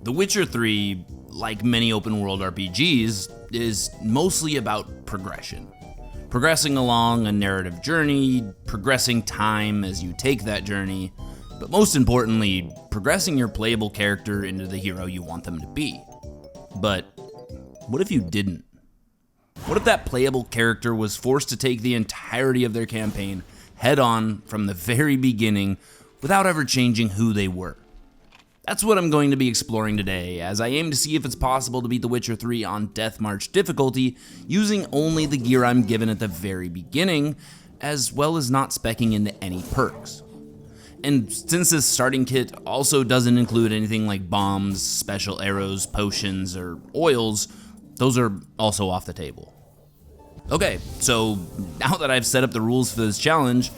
The Witcher 3, like many open world RPGs, is mostly about progression. Progressing along a narrative journey, progressing time as you take that journey, but most importantly, progressing your playable character into the hero you want them to be. But what if you didn't? What if that playable character was forced to take the entirety of their campaign head on from the very beginning without ever changing who they were? That's what I'm going to be exploring today, as I aim to see if it's possible to beat The Witcher 3 on Deathmarch difficulty using only the gear I'm given at the very beginning, as well as not speccing into any perks. And since this starting kit also doesn't include anything like bombs, special arrows, potions, or oils, those are also off the table. Okay, so now that I've set up the rules for this challenge,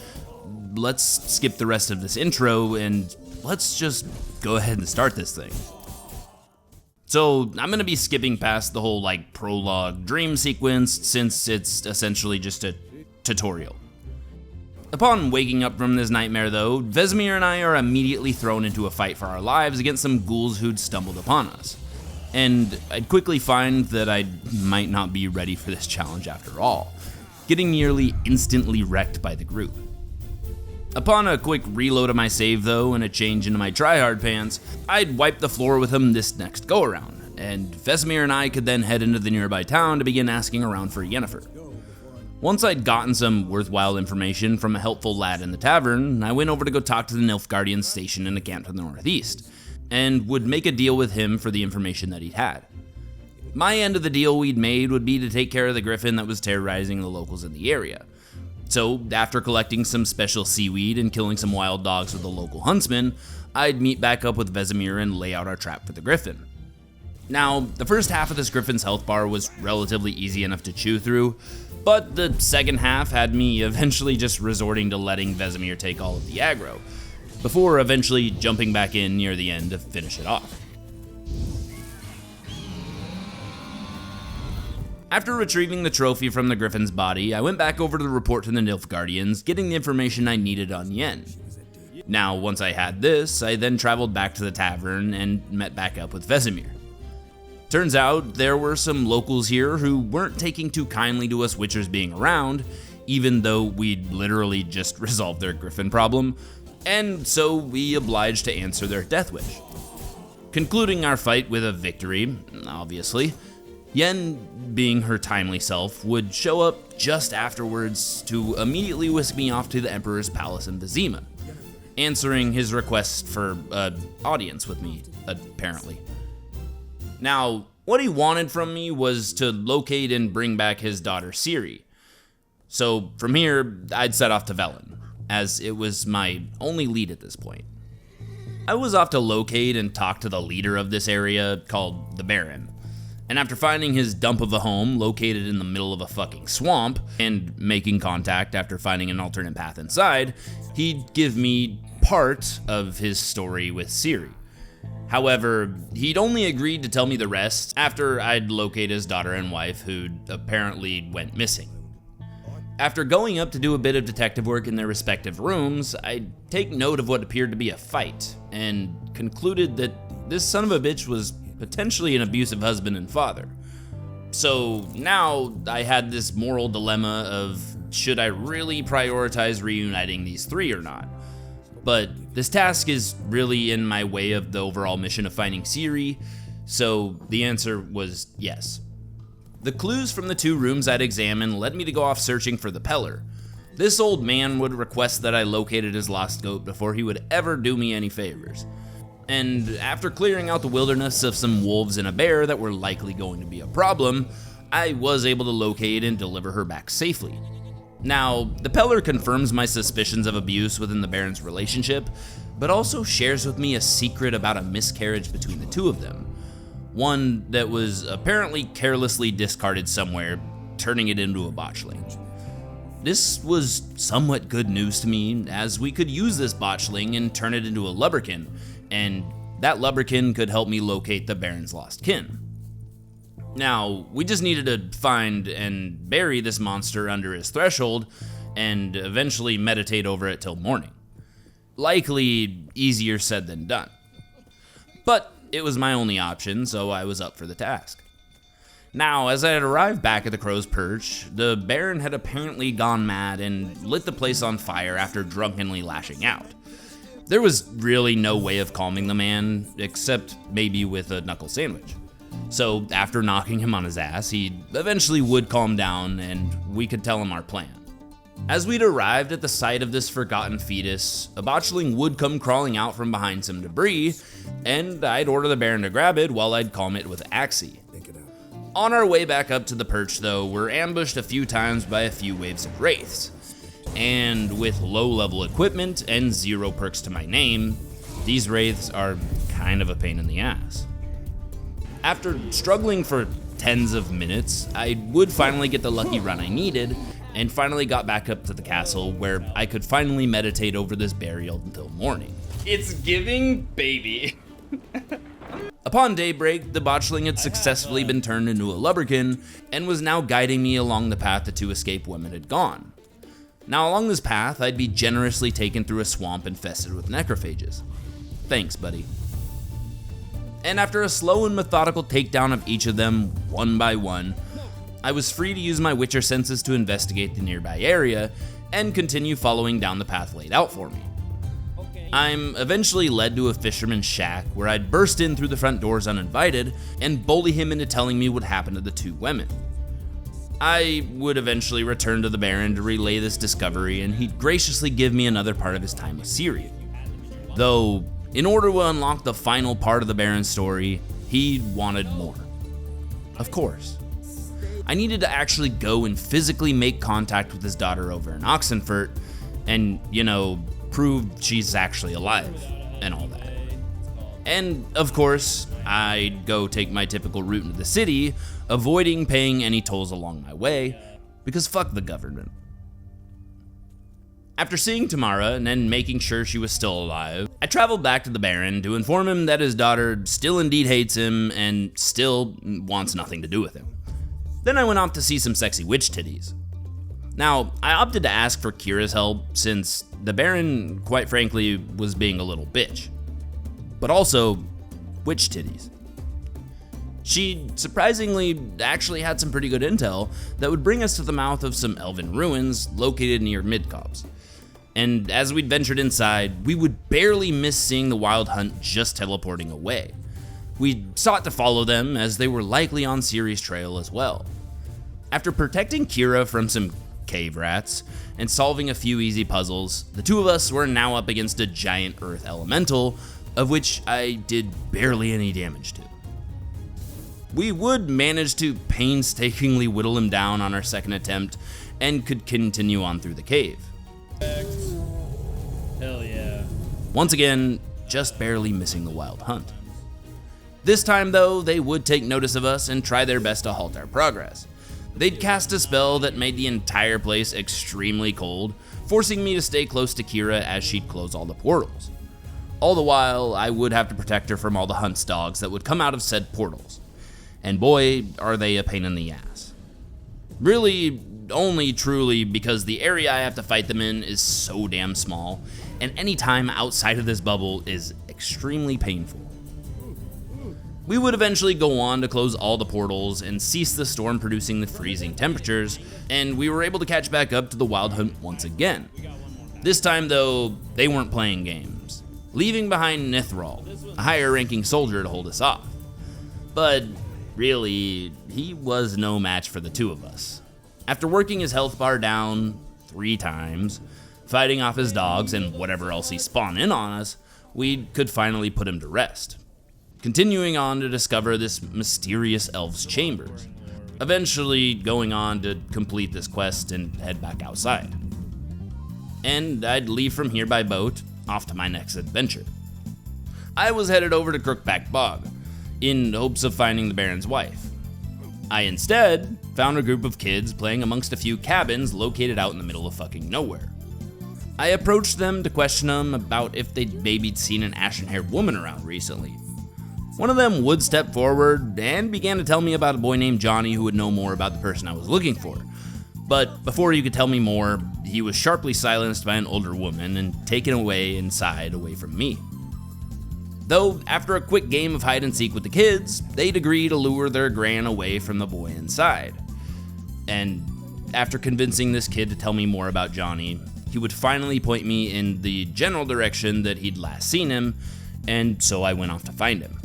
let's skip the rest of this intro and let's just go ahead and start this thing. So I'm gonna be skipping past the whole prologue dream sequence since it's essentially just a tutorial. Upon waking up from this nightmare though, Vesemir and I are immediately thrown into a fight for our lives against some ghouls who'd stumbled upon us. And I'd quickly find that I might not be ready for this challenge after all, getting nearly instantly wrecked by the group. Upon a quick reload of my save though, and a change into my tryhard pants, I'd wipe the floor with him this next go around, and Vesemir and I could then head into the nearby town to begin asking around for Yennefer. Once I'd gotten some worthwhile information from a helpful lad in the tavern, I went over to go talk to the Nilfgaardian station in a camp to the northeast, and would make a deal with him for the information that he'd had. My end of the deal we'd made would be to take care of the griffin that was terrorizing the locals in the area. So, after collecting some special seaweed and killing some wild dogs with a local huntsman, I'd meet back up with Vesemir and lay out our trap for the griffin. Now, the first half of this griffin's health bar was relatively easy enough to chew through, but the second half had me eventually just resorting to letting Vesemir take all of the aggro, before eventually jumping back in near the end to finish it off. After retrieving the trophy from the griffin's body, I went back over to report to the Nilfgaardians, getting the information I needed on Yen. Now, once I had this, I then traveled back to the tavern and met back up with Vesemir. Turns out, there were some locals here who weren't taking too kindly to us Witchers being around, even though we'd literally just resolved their griffin problem, and so we obliged to answer their death wish. Concluding our fight with a victory, obviously, Yen, being her timely self, would show up just afterwards to immediately whisk me off to the Emperor's palace in Vizima, answering his request for an audience with me, apparently. Now, what he wanted from me was to locate and bring back his daughter Ciri. So from here, I'd set off to Velen, as it was my only lead at this point. I was off to locate and talk to the leader of this area, called the Baron. And after finding his dump of a home located in the middle of a fucking swamp, and making contact after finding an alternate path inside, he'd give me part of his story with Ciri. However, he'd only agreed to tell me the rest after I'd locate his daughter and wife, who'd apparently went missing. After going up to do a bit of detective work in their respective rooms, I'd take note of what appeared to be a fight, and concluded that this son of a bitch was potentially an abusive husband and father. So now I had this moral dilemma of, should I really prioritize reuniting these three or not? But this task is really in my way of the overall mission of finding Ciri, so the answer was yes. The clues from the two rooms I'd examined led me to go off searching for the Peller. This old man would request that I located his lost goat before he would ever do me any favors. And after clearing out the wilderness of some wolves and a bear that were likely going to be a problem, I was able to locate and deliver her back safely. Now, the Peller confirms my suspicions of abuse within the Baron's relationship, but also shares with me a secret about a miscarriage between the two of them. One that was apparently carelessly discarded somewhere, turning it into a botchling. This was somewhat good news to me, as we could use this botchling and turn it into a lubberkin, and that lubberkin could help me locate the Baron's lost kin. Now, we just needed to find and bury this monster under his threshold, and eventually meditate over it till morning. Likely easier said than done. But it was my only option, so I was up for the task. Now, as I had arrived back at the Crow's Perch, the Baron had apparently gone mad and lit the place on fire after drunkenly lashing out. There was really no way of calming the man, except maybe with a knuckle sandwich. So after knocking him on his ass, he eventually would calm down and we could tell him our plan. As we'd arrived at the site of this forgotten fetus, a botchling would come crawling out from behind some debris, and I'd order the Baron to grab it while I'd calm it with Axie. On our way back up to the perch though, we're ambushed a few times by a few waves of wraiths. And with low-level equipment and 0 perks to my name, these wraiths are kind of a pain in the ass. After struggling for tens of minutes, I would finally get the lucky run I needed, and finally got back up to the castle where I could finally meditate over this burial until morning. It's giving baby. Upon daybreak, the botchling had successfully been turned into a lubberkin and was now guiding me along the path the 2 escaped women had gone. Now along this path, I'd be generously taken through a swamp infested with necrophages. Thanks, buddy. And after a slow and methodical takedown of each of them, one by one, I was free to use my Witcher senses to investigate the nearby area and continue following down the path laid out for me. I'm eventually led to a fisherman's shack where I'd burst in through the front doors uninvited and bully him into telling me what happened to the 2 women. I would eventually return to the Baron to relay this discovery, and he'd graciously give me another part of his time with Ciri. Though, in order to unlock the final part of the Baron's story, he wanted more. Of course. I needed to actually go and physically make contact with his daughter over in Oxenfurt, and, prove she's actually alive, and all that. And, of course, I'd go take my typical route into the city, avoiding paying any tolls along my way, because fuck the government. After seeing Tamara and then making sure she was still alive, I traveled back to the Baron to inform him that his daughter still indeed hates him and still wants nothing to do with him. Then I went off to see some sexy witch titties. Now, I opted to ask for Keira's help since the Baron, quite frankly, was being a little bitch. But also, witch titties. She surprisingly actually had some pretty good intel that would bring us to the mouth of some elven ruins located near Midcobs. And as we'd ventured inside, we would barely miss seeing the wild hunt just teleporting away. We sought to follow them as they were likely on Ciri's trail as well. After protecting Keira from some cave rats and solving a few easy puzzles, the 2 of us were now up against a giant earth elemental, of which I did barely any damage to. We would manage to painstakingly whittle him down on our second attempt and could continue on through the cave. Hell yeah. Once again, just barely missing the wild hunt. This time though, they would take notice of us and try their best to halt our progress. They'd cast a spell that made the entire place extremely cold, forcing me to stay close to Keira as she'd close all the portals. All the while, I would have to protect her from all the hunt's dogs that would come out of said portals. And boy, are they a pain in the ass. Really, only truly because the area I have to fight them in is so damn small, and any time outside of this bubble is extremely painful. We would eventually go on to close all the portals and cease the storm producing the freezing temperatures, and we were able to catch back up to the wild hunt once again. This time though, they weren't playing games, leaving behind Nithral, a higher ranking soldier to hold us off. But really, he was no match for the 2 of us. After working his health bar down 3 times, fighting off his dogs and whatever else he spawned in on us, we could finally put him to rest. Continuing on to discover this mysterious elf's chambers, eventually going on to complete this quest and head back outside. And I'd leave from here by boat, off to my next adventure. I was headed over to Crookback Bog, in hopes of finding the Baron's wife. I instead found a group of kids playing amongst a few cabins located out in the middle of fucking nowhere. I approached them to question them about if they'd maybe seen an ashen-haired woman around recently. One of them would step forward and began to tell me about a boy named Johnny who would know more about the person I was looking for. But before he could tell me more, he was sharply silenced by an older woman and taken away inside away from me. Though, after a quick game of hide and seek with the kids, they'd agree to lure their gran away from the boy inside. And after convincing this kid to tell me more about Johnny, he would finally point me in the general direction that he'd last seen him, and so I went off to find him,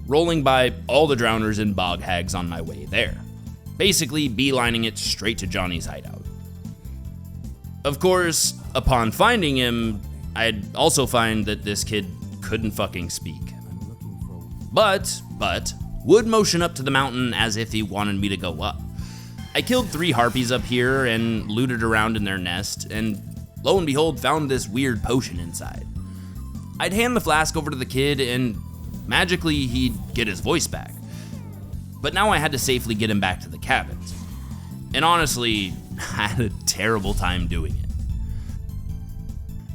rolling by all the drowners and bog hags on my way there, basically beelining it straight to Johnny's hideout. Of course, upon finding him, I'd also find that this kid couldn't fucking speak. But would motion up to the mountain as if he wanted me to go up. I killed 3 harpies up here and looted around in their nest, and lo and behold, found this weird potion inside. I'd hand the flask over to the kid, and magically he'd get his voice back. But now I had to safely get him back to the cabins. And honestly, I had a terrible time doing it.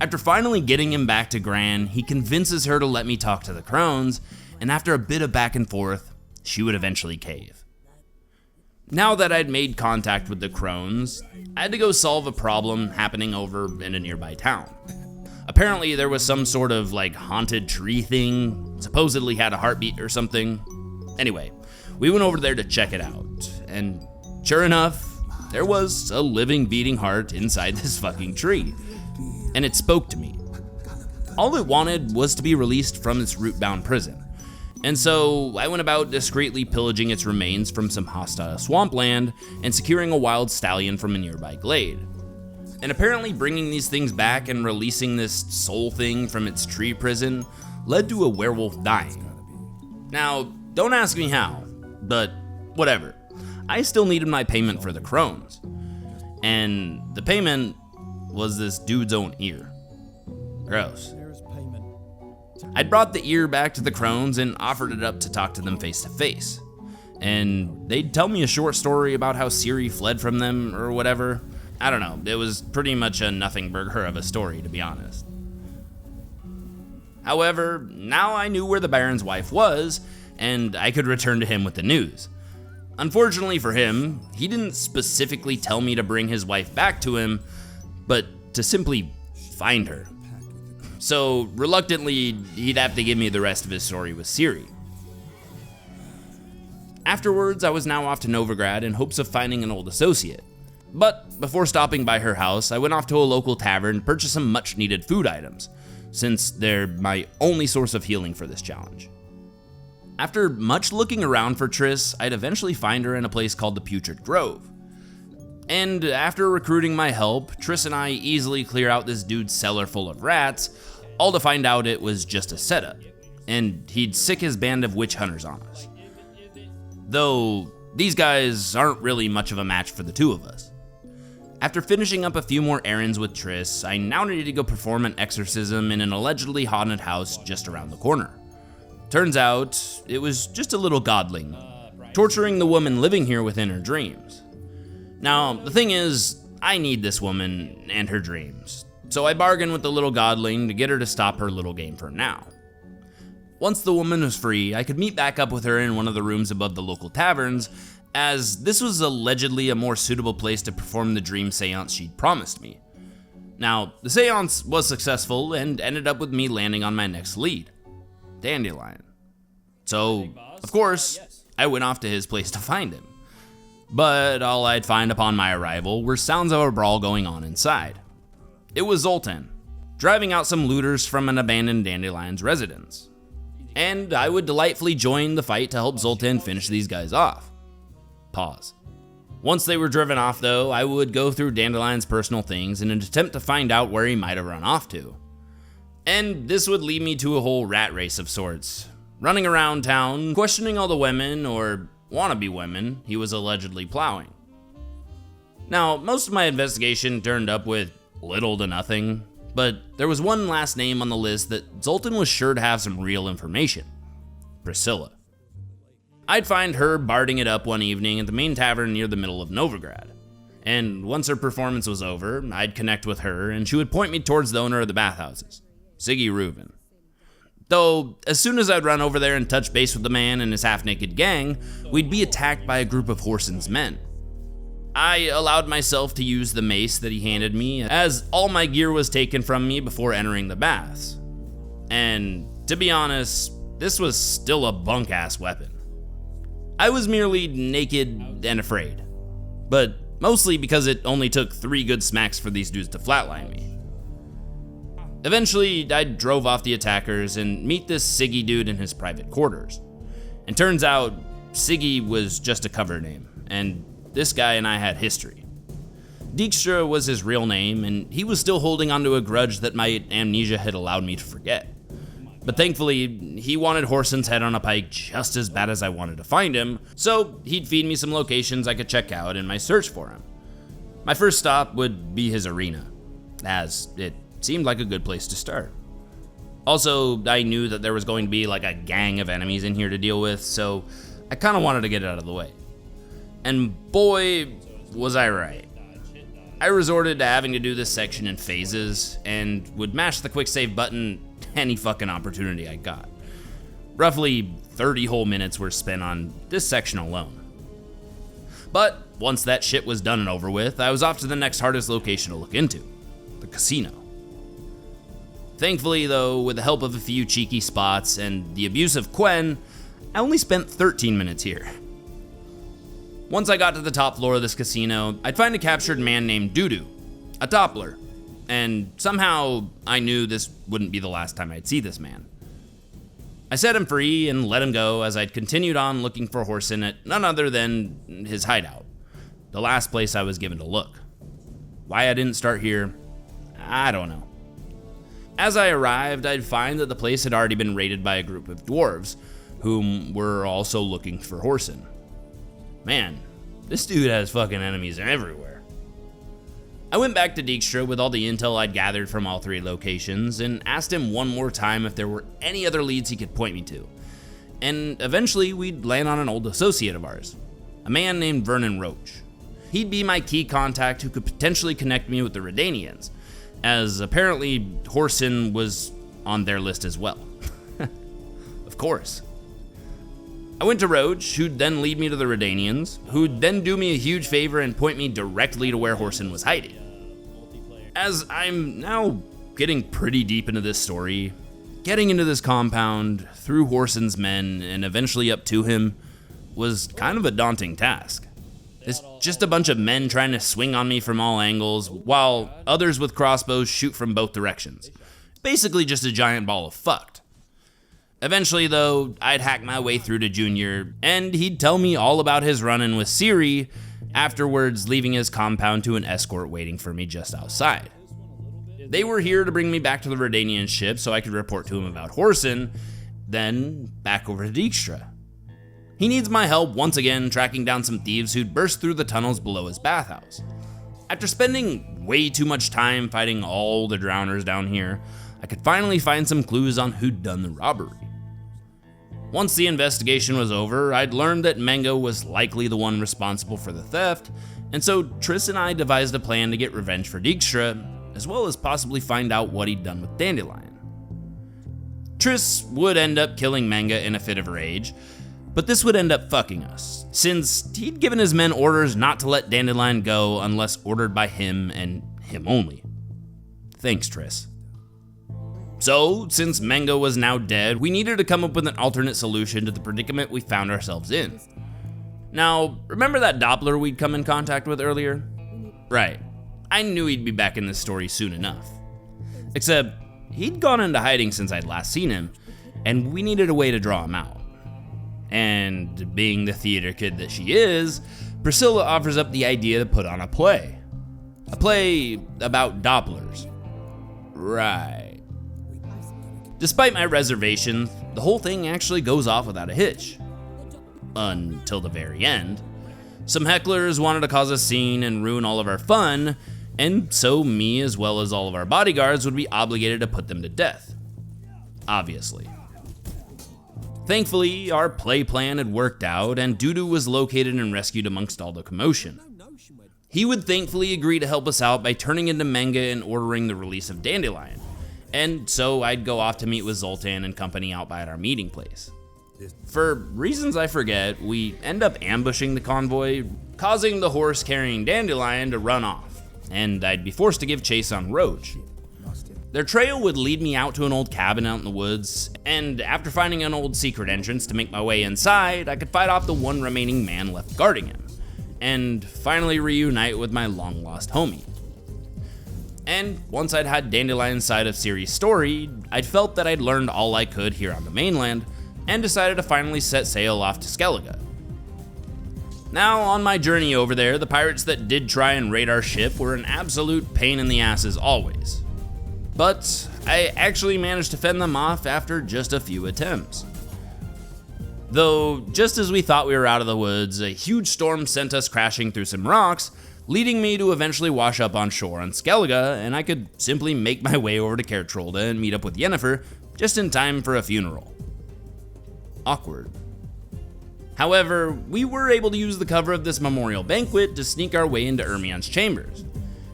After finally getting him back to Gran, he convinces her to let me talk to the Crones, and after a bit of back and forth, she would eventually cave. Now that I'd made contact with the Crones, I had to go solve a problem happening over in a nearby town. Apparently there was some sort of haunted tree thing, supposedly had a heartbeat or something. Anyway, we went over there to check it out, and sure enough, there was a living beating heart inside this fucking tree. And it spoke to me. All it wanted was to be released from its root-bound prison. And so I went about discreetly pillaging its remains from some hostile swampland and securing a wild stallion from a nearby glade. And apparently bringing these things back and releasing this soul thing from its tree prison led to a werewolf dying. Now, don't ask me how, but whatever. I still needed my payment for the Crones. And the payment was this dude's own ear. Gross. I'd brought the ear back to the Crones and offered it up to talk to them face to face. And they'd tell me a short story about how Ciri fled from them or whatever. I don't know, it was pretty much a nothing burger of a story, to be honest. However, now I knew where the Baron's wife was, and I could return to him with the news. Unfortunately for him, he didn't specifically tell me to bring his wife back to him, but to simply find her. So, reluctantly, he'd have to give me the rest of his story with Ciri. Afterwards, I was now off to Novigrad in hopes of finding an old associate. But before stopping by her house, I went off to a local tavern and purchased some much-needed food items, since they're my only source of healing for this challenge. After much looking around for Triss, I'd eventually find her in a place called the Putrid Grove. And after recruiting my help, Triss and I easily clear out this dude's cellar full of rats, all to find out it was just a setup, and he'd sick his band of witch hunters on us. Though, these guys aren't really much of a match for the two of us. After finishing up a few more errands with Triss, I now needed to go perform an exorcism in an allegedly haunted house just around the corner. Turns out, it was just a little godling, torturing the woman living here within her dreams. Now, the thing is, I need this woman and her dreams, so I bargained with the little godling to get her to stop her little game for now. Once the woman was free, I could meet back up with her in one of the rooms above the local taverns, as this was allegedly a more suitable place to perform the dream seance she'd promised me. Now, the seance was successful and ended up with me landing on my next lead, Dandelion. So, of course, I went off to his place to find him. But all I'd find upon my arrival were sounds of a brawl going on inside. It was Zoltan, driving out some looters from an abandoned Dandelion's residence. And I would delightfully join the fight to help Zoltan finish these guys off. Pause. Once they were driven off though, I would go through Dandelion's personal things in an attempt to find out where he might have run off to. And this would lead me to a whole rat race of sorts, running around town, questioning all the women, or wannabe women, he was allegedly plowing. Now, most of my investigation turned up with little to nothing, but there was one last name on the list that Zoltan was sure to have some real information. Priscilla. I'd find her barding it up one evening at the main tavern near the middle of Novigrad. And once her performance was over, I'd connect with her and she would point me towards the owner of the bathhouses, Siggy Reuven. Though, as soon as I'd run over there and touch base with the man and his half-naked gang, we'd be attacked by a group of Whoreson's men. I allowed myself to use the mace that he handed me, as all my gear was taken from me before entering the baths. And To be honest, this was still a bunk-ass weapon. I was merely naked and afraid, but mostly because it only took 3 good smacks for these dudes to flatline me. Eventually, I drove off the attackers and meet this Siggy dude in his private quarters. And turns out, Siggy was just a cover name, and this guy and I had history. Dijkstra was his real name, and he was still holding onto a grudge that my amnesia had allowed me to forget. But thankfully, he wanted Whoreson's head on a pike just as bad as I wanted to find him, so he'd feed me some locations I could check out in my search for him. My first stop would be his arena, as it seemed like a good place to start. Also, I knew that there was going to be like a gang of enemies in here to deal with, so I kind of wanted to get it out of the way. And boy, was I right. I resorted to having to do this section in phases, and would mash the quick save button any fucking opportunity I got. Roughly 30 whole minutes were spent on this section alone. But once that shit was done and over with, I was off to the next hardest location to look into, the casino. Thankfully though, with the help of a few cheeky spots and the abuse of Quen, I only spent 13 minutes here. Once I got to the top floor of this casino, I'd find a captured man named Dudu, a Doppler, and somehow I knew this wouldn't be the last time I'd see this man. I set him free and let him go as I'd continued on looking for Whoreson at none other than his hideout, the last place I was given to look. Why I didn't start here, I don't know. As I arrived, I'd find that the place had already been raided by a group of dwarves, whom were also looking for Whoreson. Man, this dude has fucking enemies everywhere. I went back to Dijkstra with all the intel I'd gathered from all 3 locations and asked him one more time if there were any other leads he could point me to. And eventually we'd land on an old associate of ours, a man named Vernon Roach. He'd be my key contact who could potentially connect me with the Redanians, as apparently Whoreson was on their list as well. Of course. I went to Roach, who'd then lead me to the Redanians, who'd then do me a huge favor and point me directly to where Whoreson was hiding. As I'm now getting pretty deep into this story, getting into this compound, through Whoreson's men, and eventually up to him, was kind of a daunting task. It's just a bunch of men trying to swing on me from all angles, while others with crossbows shoot from both directions. Basically just a giant ball of fucked. Eventually though, I'd hack my way through to Junior, and he'd tell me all about his run-in with Ciri, afterwards leaving his compound to an escort waiting for me just outside. They were here to bring me back to the Redanian ship so I could report to him about Whoreson, then back over to Dijkstra. He needs my help once again tracking down some thieves who'd burst through the tunnels below his bathhouse. After spending way too much time fighting all the drowners down here, I could finally find some clues on who'd done the robbery. Once the investigation was over, I'd learned that Mengo was likely the one responsible for the theft, and so Triss and I devised a plan to get revenge for Dijkstra, as well as possibly find out what he'd done with Dandelion. Triss would end up killing Menga in a fit of rage, but this would end up fucking us, since he'd given his men orders not to let Dandelion go unless ordered by him and him only. Thanks, Triss. So, since Mengo was now dead, we needed to come up with an alternate solution to the predicament we found ourselves in. Now, remember that Doppler we'd come in contact with earlier? Right. I knew he'd be back in this story soon enough. Except, he'd gone into hiding since I'd last seen him, and we needed a way to draw him out. And being the theater kid that she is, Priscilla offers up the idea to put on a play. A play about Dopplers. Right. Despite my reservations, the whole thing actually goes off without a hitch. Until the very end. Some hecklers wanted to cause a scene and ruin all of our fun, and so me as well as all of our bodyguards would be obligated to put them to death. Obviously. Thankfully, our play plan had worked out, and Dudu was located and rescued amongst all the commotion. He would thankfully agree to help us out by turning into Menga and ordering the release of Dandelion. And so I'd go off to meet with Zoltan and company out by our meeting place. For reasons I forget, we end up ambushing the convoy, causing the horse carrying Dandelion to run off, and I'd be forced to give chase on Roach. Their trail would lead me out to an old cabin out in the woods, and after finding an old secret entrance to make my way inside, I could fight off the one remaining man left guarding him, and finally reunite with my long-lost homie. And once I'd had Dandelion's side of Ciri's story, I'd felt that I'd learned all I could here on the mainland, and decided to finally set sail off to Skellige. Now, on my journey over there, the pirates that did try and raid our ship were an absolute pain in the ass as always. But I actually managed to fend them off after just a few attempts. Though, just as we thought we were out of the woods, a huge storm sent us crashing through some rocks, leading me to eventually wash up on shore on Skellige, and I could simply make my way over to Kaer and meet up with Yennefer just in time for a funeral. Awkward. However, we were able to use the cover of this memorial banquet to sneak our way into Ermion's chambers,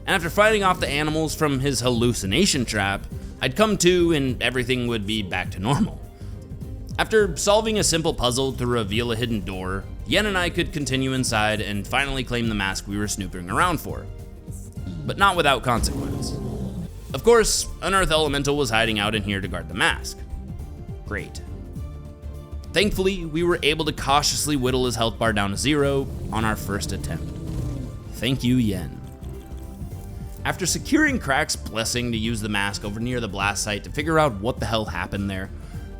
and after fighting off the animals from his hallucination trap, I'd come to and everything would be back to normal. After solving a simple puzzle to reveal a hidden door, Yen and I could continue inside and finally claim the mask we were snooping around for. But not without consequence. Of course, an Earth Elemental was hiding out in here to guard the mask. Great. Thankfully, we were able to cautiously whittle his health bar down to 0 on our first attempt. Thank you, Yen. After securing Crack's blessing to use the mask over near the blast site to figure out what the hell happened there,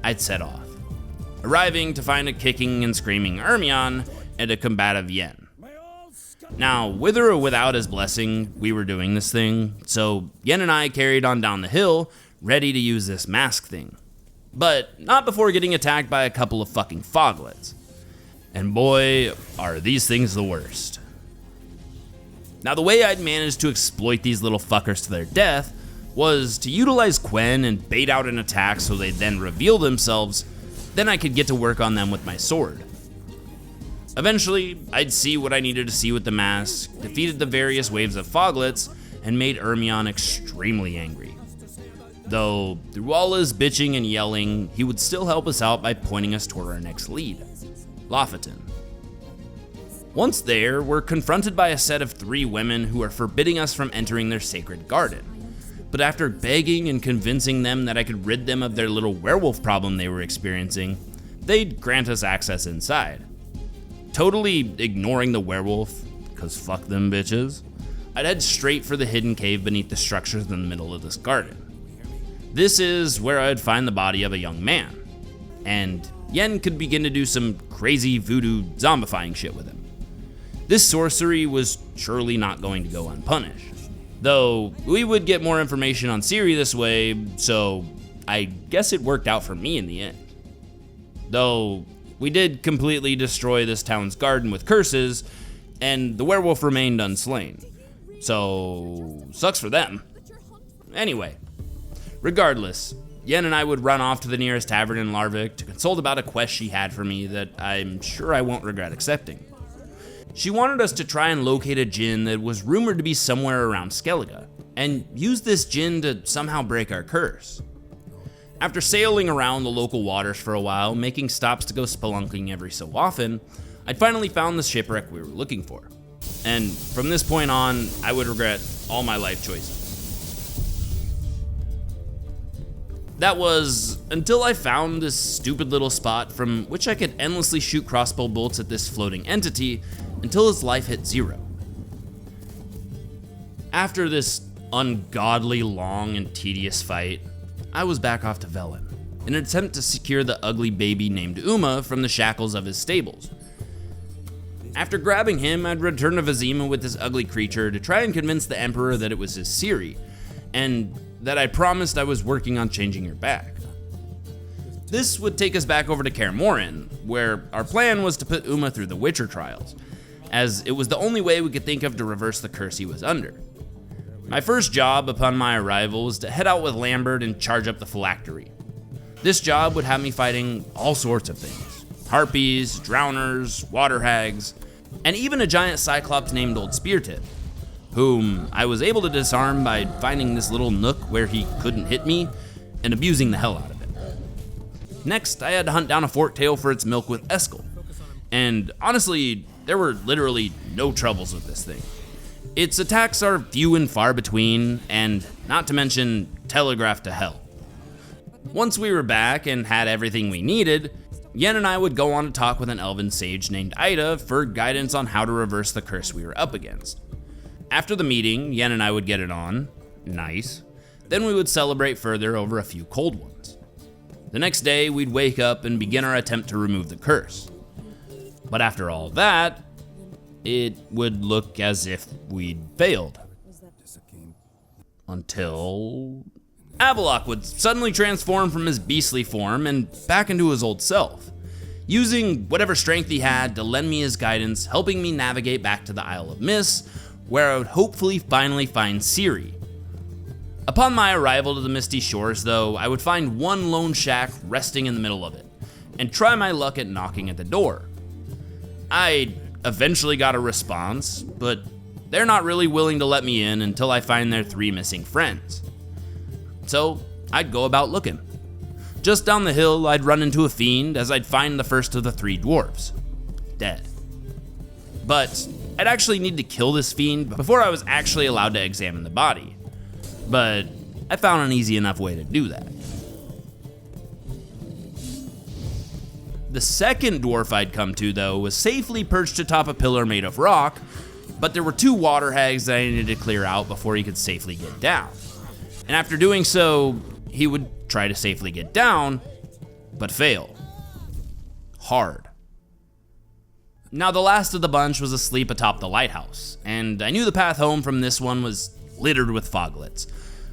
I'd set off, arriving to find a kicking and screaming Ermion and a combative Yen. Now, with or without his blessing, we were doing this thing, so Yen and I carried on down the hill, ready to use this mask thing. But not before getting attacked by a couple of fucking foglets. And boy, are these things the worst. Now, the way I'd managed to exploit these little fuckers to their death was to utilize Quen and bait out an attack so they'd then reveal themselves, then I could get to work on them with my sword. Eventually, I'd see what I needed to see with the mask, defeated the various waves of foglets, and made Ermion extremely angry. Though, through all his bitching and yelling, he would still help us out by pointing us toward our next lead, Lofoten. Once there, we're confronted by a set of 3 women who are forbidding us from entering their sacred garden. But after begging and convincing them that I could rid them of their little werewolf problem they were experiencing, they'd grant us access inside. Totally ignoring the werewolf, cause fuck them bitches, I'd head straight for the hidden cave beneath the structures in the middle of this garden. This is where I'd find the body of a young man, and Yen could begin to do some crazy voodoo zombifying shit with him. This sorcery was surely not going to go unpunished. Though, we would get more information on Ciri this way, so I guess it worked out for me in the end. Though, we did completely destroy this town's garden with curses, and the werewolf remained unslain. So, sucks for them. Anyway, regardless, Yen and I would run off to the nearest tavern in Larvik to consult about a quest she had for me that I'm sure I won't regret accepting. She wanted us to try and locate a Djinn that was rumored to be somewhere around Skellige, and use this Djinn to somehow break our curse. After sailing around the local waters for a while, making stops to go spelunking every so often, I'd finally found the shipwreck we were looking for. And from this point on, I would regret all my life choices. That was until I found this stupid little spot from which I could endlessly shoot crossbow bolts at this floating entity until his life hit 0. After this ungodly long and tedious fight, I was back off to Velen in an attempt to secure the ugly baby named Uma from the shackles of his stables. After grabbing him, I'd return to Vizima with this ugly creature to try and convince the Emperor that it was his Ciri, and that I promised I was working on changing her back. This would take us back over to Kaer Morhen, where our plan was to put Uma through the Witcher trials, as it was the only way we could think of to reverse the curse he was under. My first job upon my arrival was to head out with Lambert and charge up the phylactery. This job would have me fighting all sorts of things: harpies, drowners, water hags, and even a giant cyclops named Old Speartip, whom I was able to disarm by finding this little nook where he couldn't hit me and abusing the hell out of it. Next, I had to hunt down a forktail for its milk with Eskel, and honestly, there were literally no troubles with this thing. Its attacks are few and far between, and not to mention telegraphed to hell. Once we were back and had everything we needed, Yen and I would go on to talk with an elven sage named Ida for guidance on how to reverse the curse we were up against. After the meeting, Yen and I would get it on. Nice. Then we would celebrate further over a few cold ones. The next day, we'd wake up and begin our attempt to remove the curse. But after all that, it would look as if we'd failed. Until Avallac'h would suddenly transform from his beastly form and back into his old self, using whatever strength he had to lend me his guidance, helping me navigate back to the Isle of Mist, where I would hopefully finally find Ciri. Upon my arrival to the Misty Shores, though, I would find one lone shack resting in the middle of it, and try my luck at knocking at the door. I eventually got a response, but they're not really willing to let me in until I find their 3 missing friends. So I'd go about looking. Just down the hill, I'd run into a fiend as I'd find the first of the 3 dwarves, dead. But I'd actually need to kill this fiend before I was actually allowed to examine the body. But I found an easy enough way to do that. The second dwarf I'd come to, though, was safely perched atop a pillar made of rock, but there were 2 water hags that I needed to clear out before he could safely get down. And after doing so, he would try to safely get down, but fail. Hard. Now, the last of the bunch was asleep atop the lighthouse, and I knew the path home from this one was littered with foglets,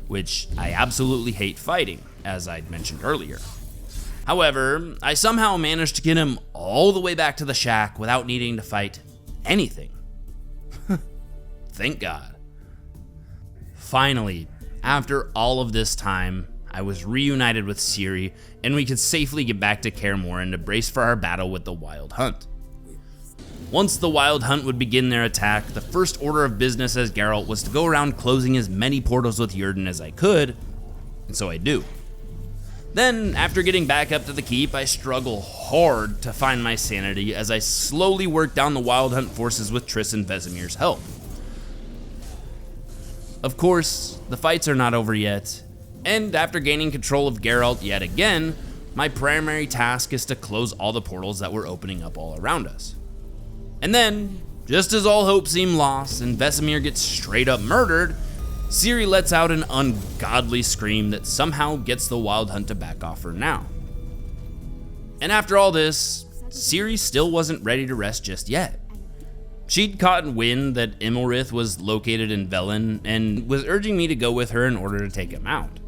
which I absolutely hate fighting, as I'd mentioned earlier. However, I somehow managed to get him all the way back to the shack without needing to fight anything. Thank God. Finally, after all of this time, I was reunited with Ciri, and we could safely get back to Kaer Morhen to brace for our battle with the Wild Hunt. Once the Wild Hunt would begin their attack, the first order of business as Geralt was to go around closing as many portals with Yrden as I could, and so I do. Then, after getting back up to the keep, I struggle hard to find my sanity as I slowly work down the Wild Hunt forces with Triss and Vesemir's help. Of course, the fights are not over yet, and after gaining control of Geralt yet again, my primary task is to close all the portals that were opening up all around us. And then, just as all hope seemed lost and Vesemir gets straight up murdered, Ciri lets out an ungodly scream that somehow gets the Wild Hunt to back off for now. And after all this, Ciri still wasn't ready to rest just yet. She'd caught wind that Imlerith was located in Velen and was urging me to go with her in order to take him out.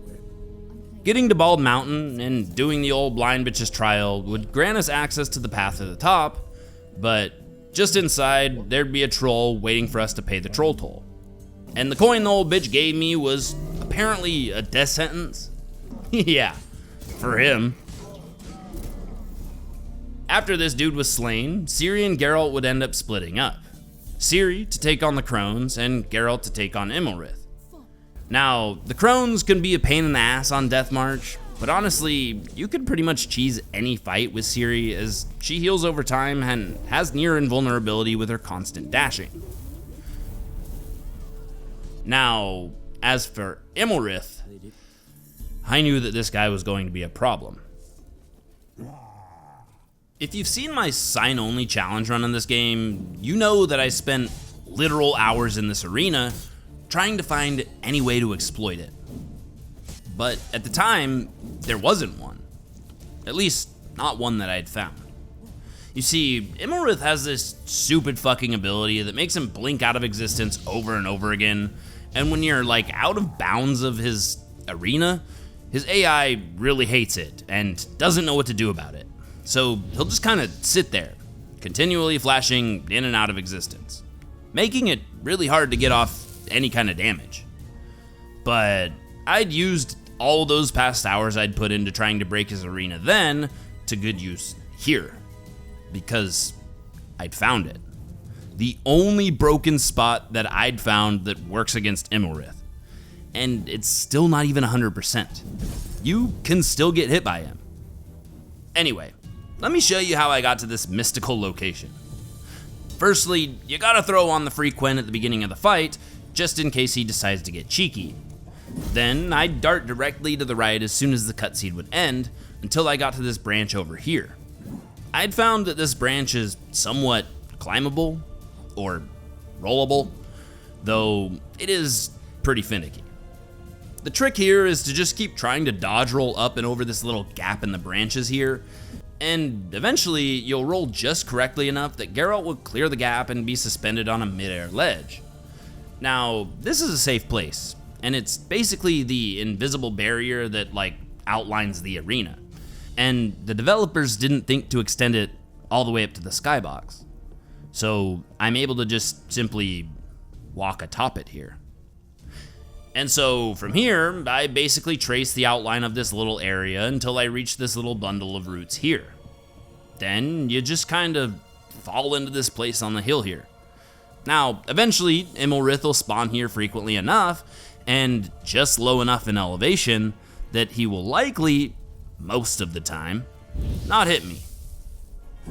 Getting to Bald Mountain and doing the old blind bitch's trial would grant us access to the path to the top, but just inside, there'd be a troll waiting for us to pay the troll toll. And the coin the old bitch gave me was apparently a death sentence. Yeah, for him. After this dude was slain, Ciri and Geralt would end up splitting up. Ciri to take on the Crones, and Geralt to take on Imlerith. Now, the Crones can be a pain in the ass on Deathmarch, but honestly, you could pretty much cheese any fight with Ciri as she heals over time and has near invulnerability with her constant dashing. Now, as for Imlerith, I knew that this guy was going to be a problem. If you've seen my sign-only challenge run in this game, you know that I spent literal hours in this arena trying to find any way to exploit it. But at the time, there wasn't one. At least, not one that I'd found. You see, Imlerith has this stupid fucking ability that makes him blink out of existence over and over again, and when you're like out of bounds of his arena, his AI really hates it and doesn't know what to do about it. So he'll just kind of sit there, continually flashing in and out of existence, making it really hard to get off any kind of damage. But I'd used all those past hours I'd put into trying to break his arena then to good use here, because I'd found it. The only broken spot that I'd found that works against Imlerith. And it's still not even 100%. You can still get hit by him. Anyway, let me show you how I got to this mystical location. Firstly, you gotta throw on the free Quen at the beginning of the fight, just in case he decides to get cheeky. Then I'd dart directly to the right as soon as the cutscene would end, until I got to this branch over here. I'd found that this branch is somewhat climbable, or rollable, though it is pretty finicky. The trick here is to just keep trying to dodge roll up and over this little gap in the branches here, and eventually you'll roll just correctly enough that Geralt will clear the gap and be suspended on a mid-air ledge. Now, this is a safe place, and it's basically the invisible barrier that outlines the arena, and the developers didn't think to extend it all the way up to the skybox. So I'm able to just simply walk atop it here. And so from here, I basically trace the outline of this little area until I reach this little bundle of roots here. Then you just kind of fall into this place on the hill here. Now, eventually, Imlerith will spawn here frequently enough, and just low enough in elevation, that he will likely, most of the time, not hit me.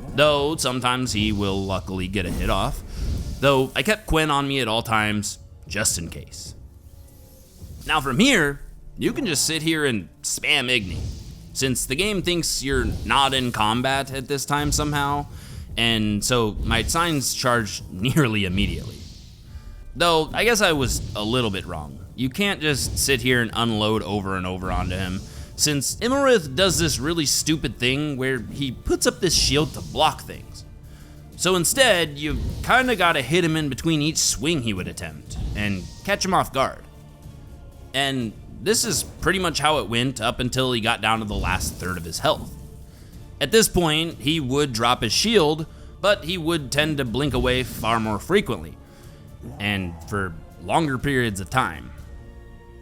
Though, sometimes he will luckily get a hit off, though I kept Quen on me at all times, just in case. Now from here, you can just sit here and spam Igni, since the game thinks you're not in combat at this time somehow, and so my signs charge nearly immediately. Though, I guess I was a little bit wrong. You can't just sit here and unload over and over onto him, since Imlerith does this really stupid thing where he puts up this shield to block things. So instead, you kinda gotta hit him in between each swing he would attempt, and catch him off guard. And this is pretty much how it went up until he got down to the last third of his health. At this point, he would drop his shield, but he would tend to blink away far more frequently, and for longer periods of time.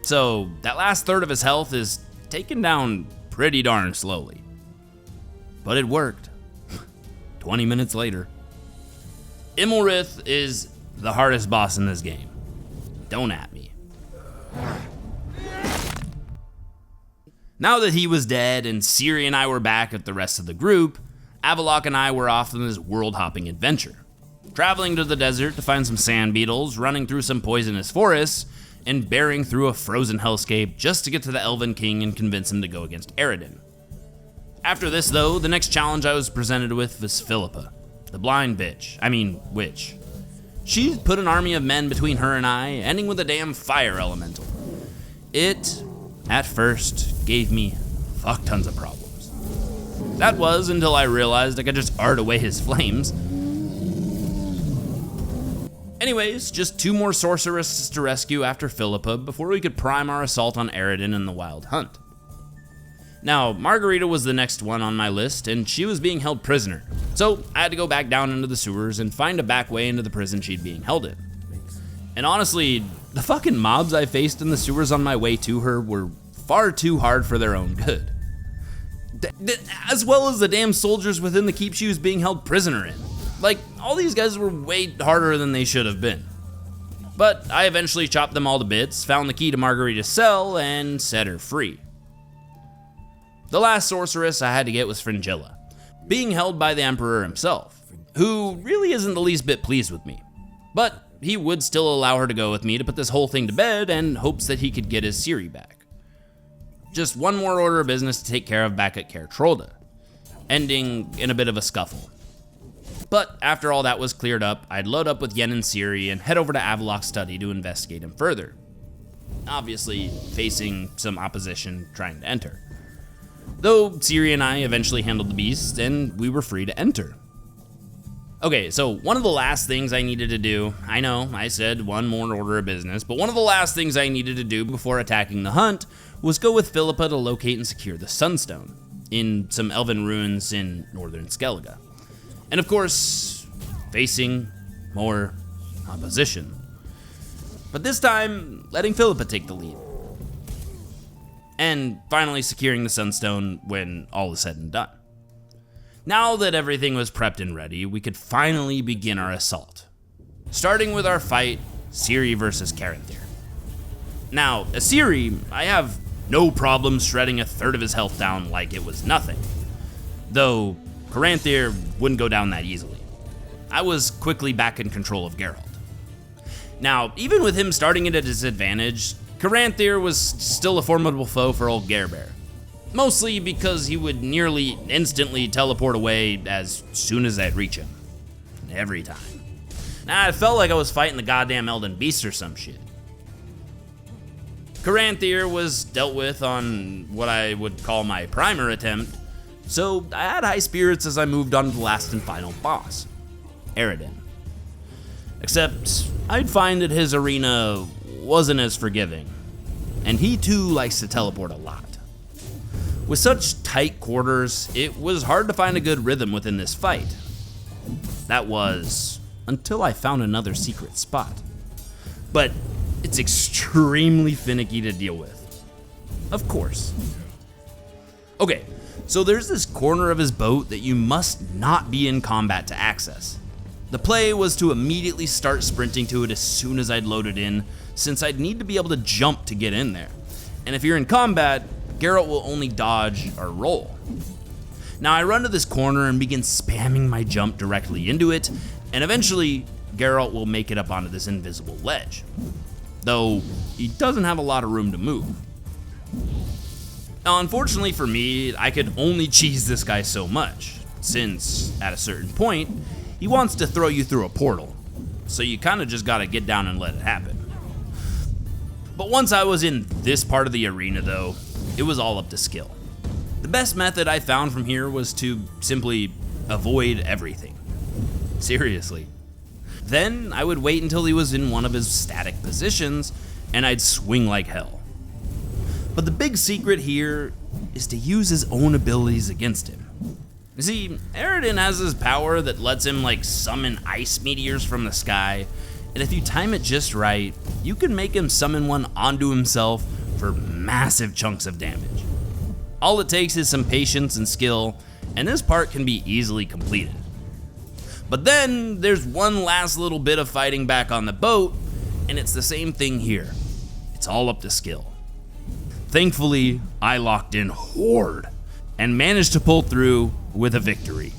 So that last third of his health is taken down pretty darn slowly. But it worked. 20 minutes later. Imlerith is the hardest boss in this game. Don't at me. Now that he was dead and Ciri and I were back at the rest of the group, Avallac'h and I were off on this world-hopping adventure, traveling to the desert to find some sand beetles, running through some poisonous forests, and bearing through a frozen hellscape just to get to the Elven King and convince him to go against Eredin. After this though, the next challenge I was presented with was Philippa, the blind witch. She put an army of men between her and I, ending with a damn fire elemental. It, at first, gave me fuck tons of problems. That was until I realized I could just art away his flames. Anyways, just 2 more sorceresses to rescue after Philippa before we could prime our assault on Eredin and the Wild Hunt. Now, Margarita was the next one on my list, and she was being held prisoner, so I had to go back down into the sewers and find a back way into the prison she'd being held in. And honestly, the fucking mobs I faced in the sewers on my way to her were far too hard for their own good. As well as the damn soldiers within the keep she was being held prisoner in. All these guys were way harder than they should have been. But I eventually chopped them all to bits, found the key to Margarita's cell, and set her free. The last sorceress I had to get was Fringilla, being held by the Emperor himself, who really isn't the least bit pleased with me. But he would still allow her to go with me to put this whole thing to bed and hopes that he could get his Ciri back. Just one more order of business to take care of back at Kaer, ending in a bit of a scuffle. But after all that was cleared up, I'd load up with Yen and Ciri and head over to Avallac'h's study to investigate him further. Obviously, facing some opposition trying to enter. Though Ciri and I eventually handled the beast, and we were free to enter. Okay, so one of the last things I needed to do, I know, I said one more order of business, but one of the last things I needed to do before attacking the hunt was go with Philippa to locate and secure the Sunstone, in some elven ruins in northern Skellige. And of course, facing more opposition. But this time, letting Philippa take the lead. And finally securing the Sunstone when all is said and done. Now that everything was prepped and ready, we could finally begin our assault. Starting with our fight, Ciri versus Caranthir. Now, as Ciri, I have no problem shredding a third of his health down like it was nothing. Though, Caranthir wouldn't go down that easily. I was quickly back in control of Geralt. Now, even with him starting at a disadvantage, Caranthir was still a formidable foe for old Gerbear. Mostly because he would nearly instantly teleport away as soon as I'd reach him. Every time. Now, I felt like I was fighting the goddamn Elden Beast or some shit. Caranthir was dealt with on what I would call my primer attempt, so I had high spirits as I moved on to the last and final boss, Eredin. Except, I'd find that his arena wasn't as forgiving, and he too likes to teleport a lot. With such tight quarters, it was hard to find a good rhythm within this fight. That was, until I found another secret spot. But it's extremely finicky to deal with. Of course. Okay, so there's this corner of his boat that you must not be in combat to access. The play was to immediately start sprinting to it as soon as I'd loaded in, since I'd need to be able to jump to get in there. And if you're in combat, Geralt will only dodge or roll. Now I run to this corner and begin spamming my jump directly into it, and eventually Geralt will make it up onto this invisible ledge. Though he doesn't have a lot of room to move. Now unfortunately for me, I could only cheese this guy so much, since at a certain point, he wants to throw you through a portal, so you kinda just gotta get down and let it happen. But once I was in this part of the arena though, it was all up to skill. The best method I found from here was to simply avoid everything. Seriously. Then I would wait until he was in one of his static positions, and I'd swing like hell. But the big secret here is to use his own abilities against him. You see, Eredin has this power that lets him summon ice meteors from the sky, and if you time it just right, you can make him summon one onto himself for massive chunks of damage. All it takes is some patience and skill, and this part can be easily completed. But then there's one last little bit of fighting back on the boat, and it's the same thing here. It's all up to skill. Thankfully, I locked in hard and managed to pull through with a victory.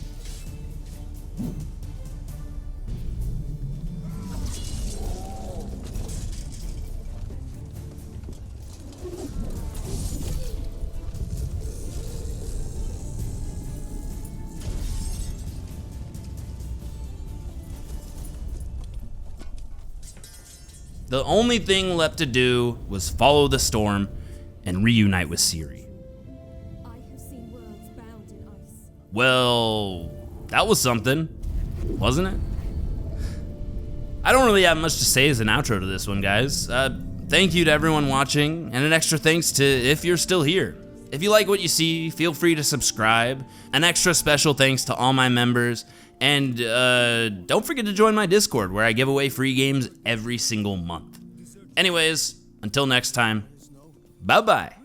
The only thing left to do was follow the storm and reunite with Ciri. I have seen worlds bound in ice. Well, that was something, wasn't it? I don't really have much to say as an outro to this one, guys. Thank you to everyone watching, and an extra thanks to if you're still here. If you like what you see, feel free to subscribe. An extra special thanks to all my members. And don't forget to join my Discord, where I give away free games every single month. Anyways, until next time, bye-bye.